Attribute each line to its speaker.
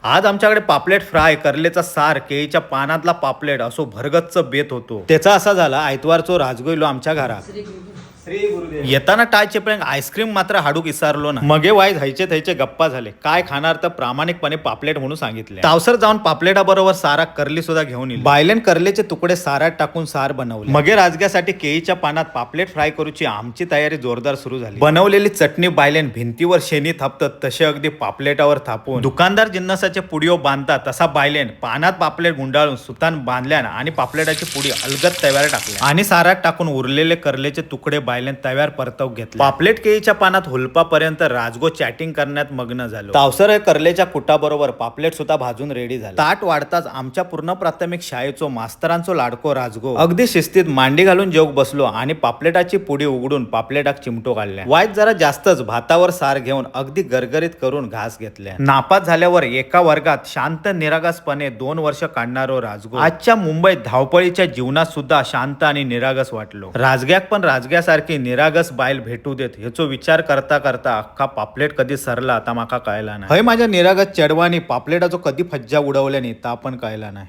Speaker 1: आज आमच्याकडे पापलेट फ्राय, करलेचा सार, केळीच्या पानातला पापलेट असो भरगच्च बेत होतो. त्याचा असा झाला आयतवारचो राजगोयलो आमच्या घरात. येताना टाय चेपळेंग आईस्क्रीम मात्र हाडूक इसारलो ना. मगे वाय जायचे थयचे गप्पा झाले. काय खाणार तर प्रामाणिकपणे पापलेट म्हणून सांगितले. तावसर जाऊन पापलेटा बरोबर सारा करली सुद्धा घेऊन येईल. बायलेन करलेचे तुकडे सारात टाकून सार बनवले. मगे राजग्यासाठी केळीच्या पानात पापलेट फ्राय करूची आमची तयारी जोरदार सुरू झाली. बनवलेली चटणी बायलेन भिंतीवर शेणी थापतात तसे अगदी पापलेटावर थापून दुकानदार जिन्नसाचे पुडिओ बांधतात तसा बायलेन पानात पापलेट गुंडाळून सुतान बांधल्यान आणि पापलेटाची पुडी अलगद तव्यावर टाकल्या आणि सारात टाकून उरलेले करलेचे तुकडे बायलेन तव्यावर परतव घेतले. पापलेट केळीच्या पानात हुलपापर्यंत राजगो चॅटिंग करण्यात मग्न झालो. तावसर करलेच्या कुटाबरोबर पापलेट सुद्धा भाजून रेडी झाला. ताट वाढताच आमच्या पूर्ण प्राथमिक शाळेचो मास्तरांचो लाडको राजगो अगदी शिस्तीत मांडी घालून जेवक बसलो आणि पापलेटाची पुडी उघडून पापलेटाक चिमटो काढल्या. वाईट जरा जास्तच भातावर सार घेऊन अगदी गरगरीत करून घास घेतल्या. नापास झाल्यावर एका वर्गात शांत निरागसपणे 2 वर्ष काढणारो राजगो आजच्या मुंबईत धावपळीच्या जीवनात सुद्धा शांत आणि निरागस वाटलो. राजग्याक पण राजग्यासारखी निरागस बायल भेटू देत ह्याचो विचार करता करता अख्खा पापलेट कधी सरला आता माका कळला नाही. हय माझ्या निरागस चेडवानी पापलेटाचो कधी फज्जा उडवल्याने ता पण कळला नाही.